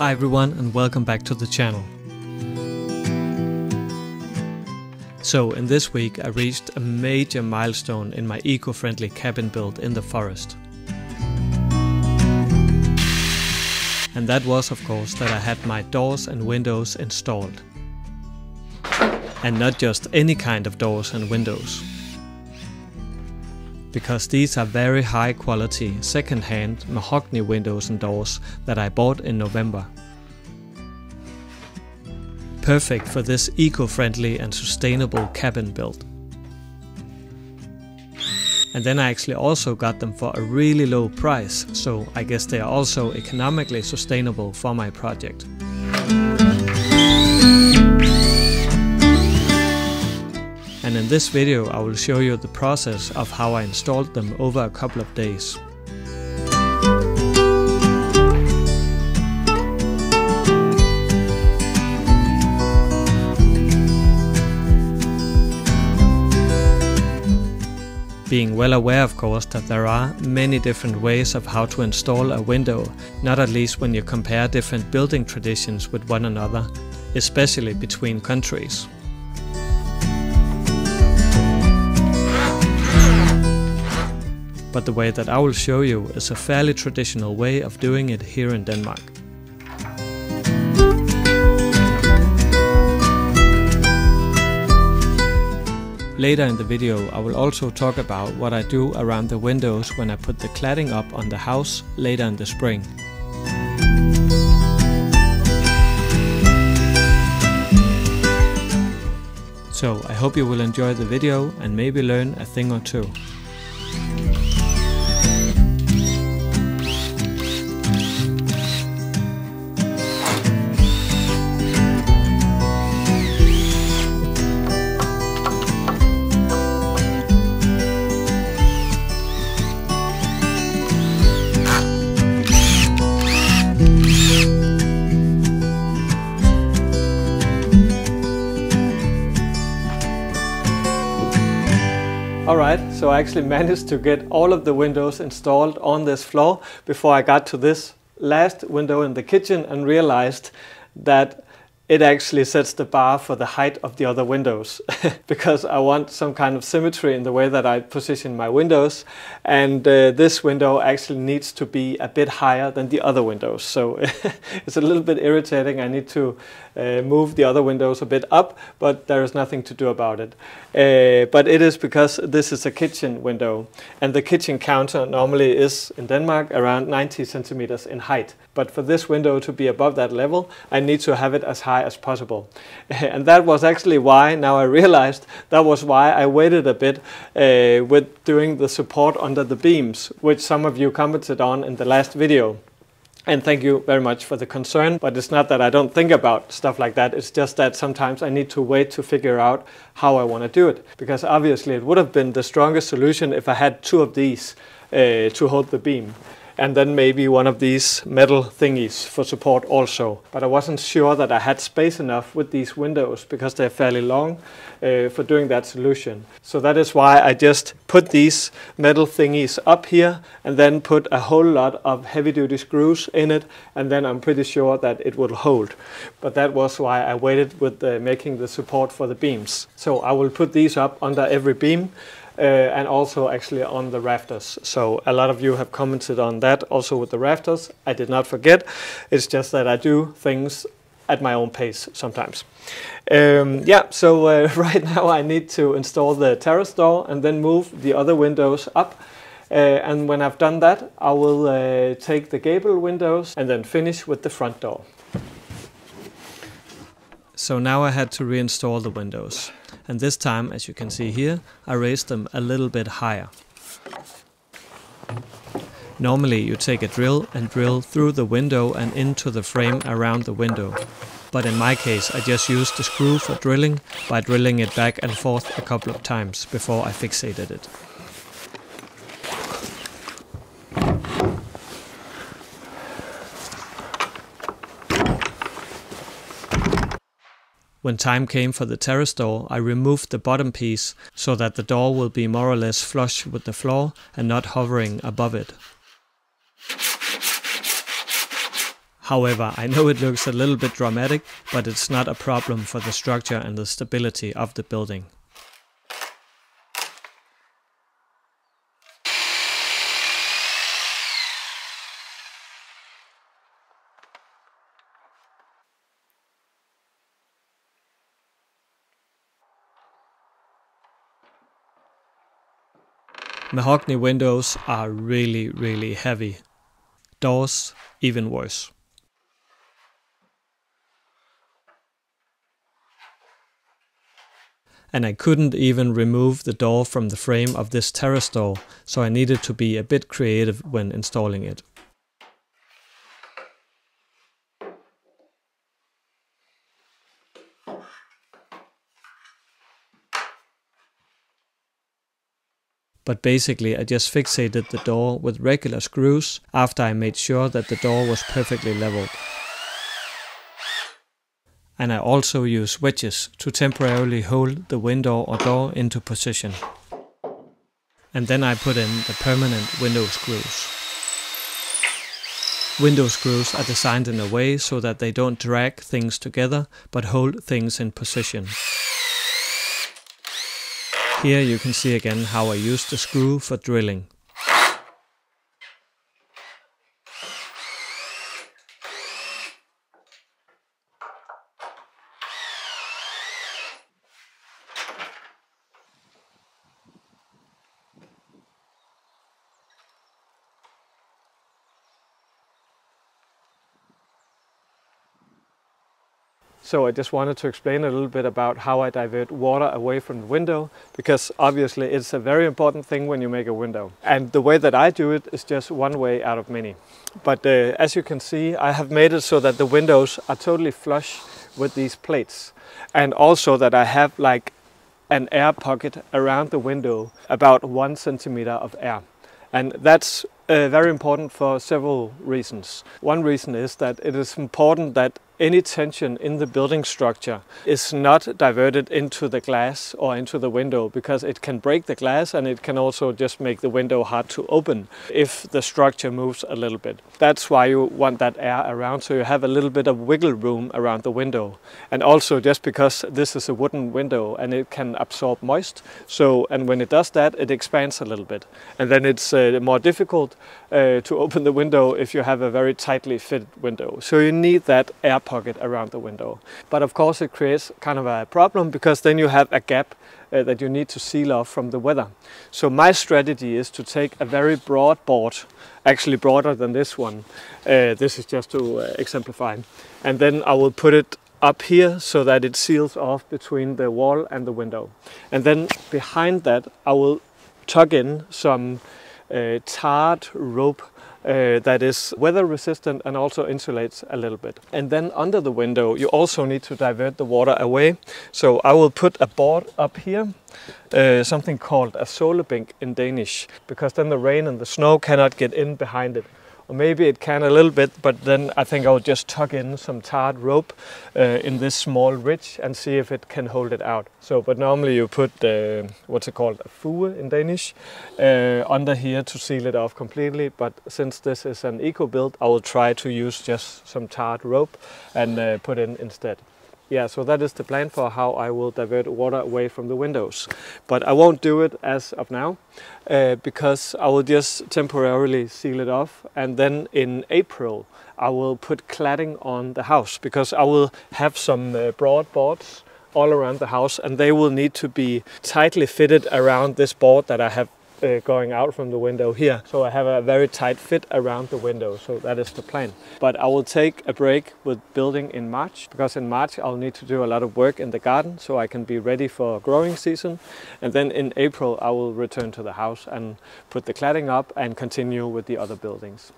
Hi everyone and welcome back to the channel. So in this week I reached a major milestone in my eco-friendly cabin build in the forest. And that was of course that I had my doors and windows installed. And not just any kind of doors and windows. Because these are very high quality second-hand mahogany windows and doors that I bought in November. Perfect for this eco-friendly and sustainable cabin build. And then I actually also got them for a really low price, so I guess they are also economically sustainable for my project. And in this video I will show you the process of how I installed them over a couple of days. Being well aware of course that there are many different ways of how to install a window, not at least when you compare different building traditions with one another, especially between countries. But the way that I will show you is a fairly traditional way of doing it here in Denmark. Later in the video I will also talk about what I do around the windows when I put the cladding up on the house later in the spring. So I hope you will enjoy the video and maybe learn a thing or two. Alright, so I actually managed to get all of the windows installed on this floor before I got to this last window in the kitchen and realized that it actually sets the bar for the height of the other windows because I want some kind of symmetry in the way that I position my windows, and this window actually needs to be a bit higher than the other windows, so it's a little bit irritating. I need to move the other windows a bit up, but there is nothing to do about it. But it is because this is a kitchen window, and the kitchen counter normally is in Denmark around 90 centimeters in height. But for this window to be above that level, I need to have it as high as possible. And that was actually why, now I realized, that was why I waited a bit with doing the support under the beams, which some of you commented on in the last video. And thank you very much for the concern, but it's not that I don't think about stuff like that, it's just that sometimes I need to wait to figure out how I want to do it. Because obviously it would have been the strongest solution if I had two of these to hold the beam. And then maybe one of these metal thingies for support also. But I wasn't sure that I had space enough with these windows because they're fairly long for doing that solution. So that is why I just put these metal thingies up here and then put a whole lot of heavy-duty screws in it, and then I'm pretty sure that it will hold. But that was why I waited with making the support for the beams. So I will put these up under every beam. And also actually on the rafters. So a lot of you have commented on that also with the rafters. I did not forget. It's just that I do things at my own pace sometimes. So right now I need to install the terrace door and then move the other windows up. And when I've done that, I will take the gable windows and then finish with the front door. So now I had to reinstall the windows. And this time, as you can see here, I raised them a little bit higher. Normally you take a drill and drill through the window and into the frame around the window. But in my case I just used the screw for drilling by drilling it back and forth a couple of times before I fixated it. When time came for the terrace door, I removed the bottom piece so that the door will be more or less flush with the floor and not hovering above it. However, I know it looks a little bit dramatic, but it's not a problem for the structure and the stability of the building. Mahogany windows are really heavy. Doors even worse. And I couldn't even remove the door from the frame of this terrace door, so I needed to be a bit creative when installing it. But basically I just fixated the door with regular screws after I made sure that the door was perfectly leveled. And I also use wedges to temporarily hold the window or door into position. And then I put in the permanent window screws. Window screws are designed in a way so that they don't drag things together but hold things in position. Here you can see again how I use the screw for drilling. So I just wanted to explain a little bit about how I divert water away from the window, because obviously it's a very important thing when you make a window. And the way that I do it is just one way out of many. But as you can see, I have made it so that the windows are totally flush with these plates. And also that I have like an air pocket around the window, about 1 centimeter of air. And that's very important for several reasons. One reason is that it is important that any tension in the building structure is not diverted into the glass or into the window, because it can break the glass and it can also just make the window hard to open if the structure moves a little bit. That's why you want that air around, so you have a little bit of wiggle room around the window. And also just because this is a wooden window and it can absorb moist, and when it does that, it expands a little bit. And then it's more difficult to open the window if you have a very tightly fitted window. So you need that air pocket around the window. But of course it creates kind of a problem, because then you have a gap that you need to seal off from the weather. So my strategy is to take a very broad board, actually broader than this one. This is just to exemplify. And then I will put it up here so that it seals off between the wall and the window. And then behind that I will tuck in some tarred rope that is weather resistant and also insulates a little bit. And then under the window you also need to divert the water away. So I will put a board up here, something called a solebænk in Danish, because then the rain and the snow cannot get in behind it. Or maybe it can a little bit, but then I think I'll just tuck in some tarred rope in this small ridge and see if it can hold it out. So, but normally you put, what's it called, a fue in Danish, under here to seal it off completely. But since this is an eco build, I will try to use just some tarred rope and put in instead. Yeah, so that is the plan for how I will divert water away from the windows. But I won't do it as of now, because I will just temporarily seal it off. And then in April, I will put cladding on the house, because I will have some broad boards all around the house, and they will need to be tightly fitted around this board that I have going out from the window here. So I have a very tight fit around the window, so that is the plan. But I will take a break with building in March, because in March I'll need to do a lot of work in the garden so I can be ready for growing season. And then in April I will return to the house and put the cladding up and continue with the other buildings.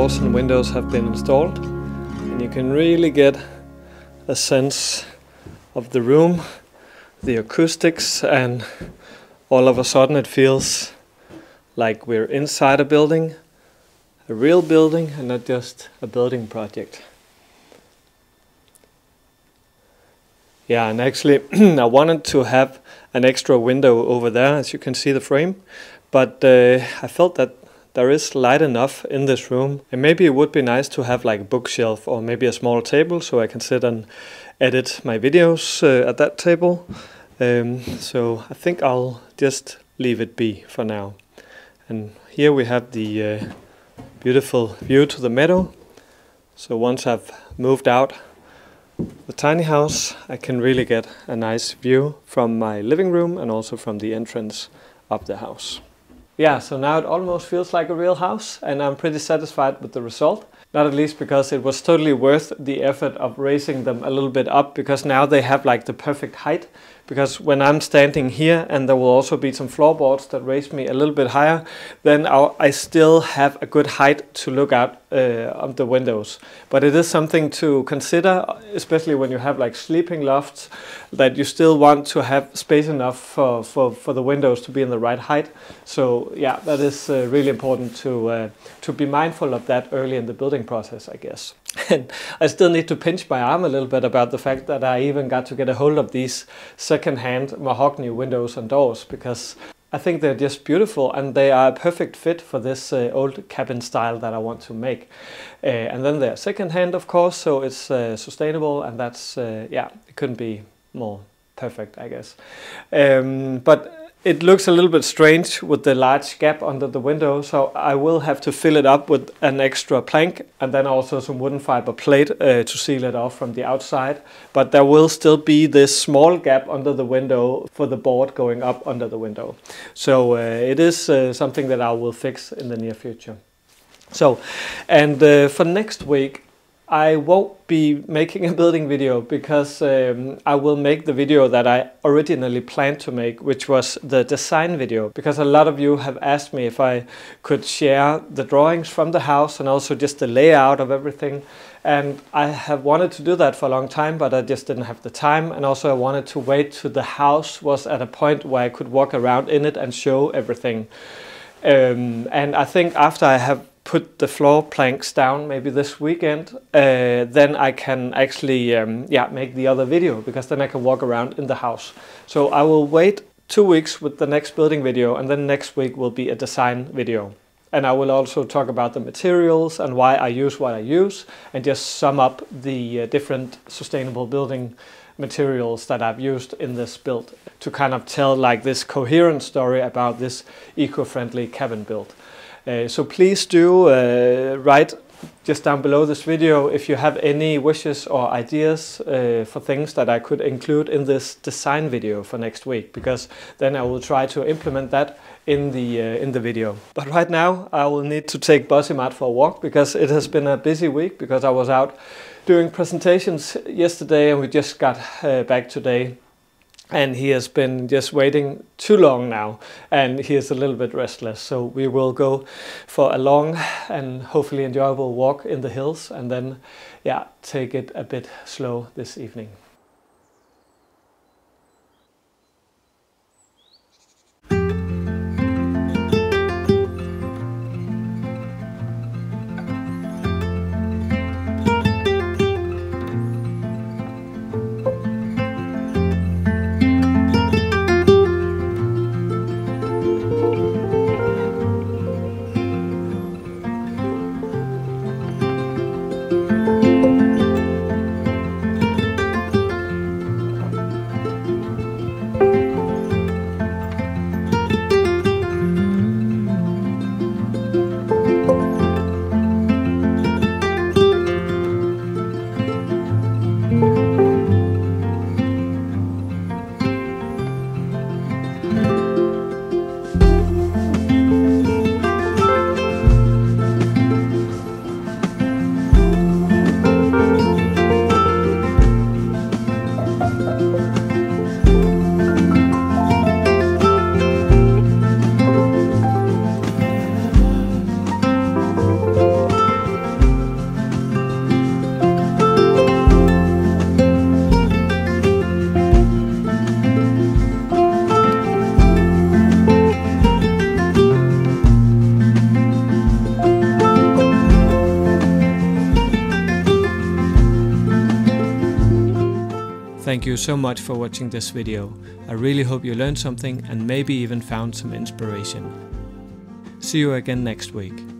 doors and windows have been installed, and you can really get a sense of the room, the acoustics, and all of a sudden it feels like we're inside a building, a real building, and not just a building project. Yeah, and actually I wanted to have an extra window over there, as you can see the frame, but I felt that there is light enough in this room, and maybe it would be nice to have like a bookshelf or maybe a small table so I can sit and edit my videos at that table. So I think I'll just leave it be for now. And here we have the beautiful view to the meadow. So once I've moved out the tiny house, I can really get a nice view from my living room and also from the entrance of the house. Yeah, so now it almost feels like a real house, and I'm pretty satisfied with the result. Not at least because it was totally worth the effort of raising them a little bit up, because now they have like the perfect height. Because when I'm standing here, and there will also be some floorboards that raise me a little bit higher, then I still have a good height to look out of the windows. But it is something to consider, especially when you have like sleeping lofts, that you still want to have space enough for the windows to be in the right height. So yeah, that is really important to be mindful of that early in the building process, I guess. And I still need to pinch my arm a little bit about the fact that I even got to get a hold of these second-hand mahogany windows and doors, because I think they're just beautiful and they are a perfect fit for this old cabin style that I want to make. And then they're second-hand, of course, so it's sustainable, and that's, yeah, it couldn't be more perfect, I guess. But it looks a little bit strange with the large gap under the window, so I will have to fill it up with an extra plank and then also some wooden fiber plate to seal it off from the outside. But there will still be this small gap under the window for the board going up under the window. So it is something that I will fix in the near future. So, and for next week, I won't be making a building video, because I will make the video that I originally planned to make, which was the design video. Because a lot of you have asked me if I could share the drawings from the house and also just the layout of everything. And I have wanted to do that for a long time, but I just didn't have the time. And also I wanted to wait till the house was at a point where I could walk around in it and show everything. And I think after I have put the floor planks down maybe this weekend, then I can actually yeah, make the other video, because then I can walk around in the house. So I will wait 2 weeks with the next building video, and then next week will be a design video. And I will also talk about the materials and why I use what I use, and just sum up the different sustainable building materials that I've used in this build, to kind of tell like this coherent story about this eco-friendly cabin build. So please do write just down below this video if you have any wishes or ideas for things that I could include in this design video for next week, because then I will try to implement that in the video. But right now I will need to take Bossy out for a walk, because it has been a busy week, because I was out doing presentations yesterday and we just got back today. And he has been just waiting too long now, and he is a little bit restless. So we will go for a long and hopefully enjoyable walk in the hills, and then, yeah, take it a bit slow this evening. Thank you so much for watching this video. I really hope you learned something and maybe even found some inspiration. See you again next week.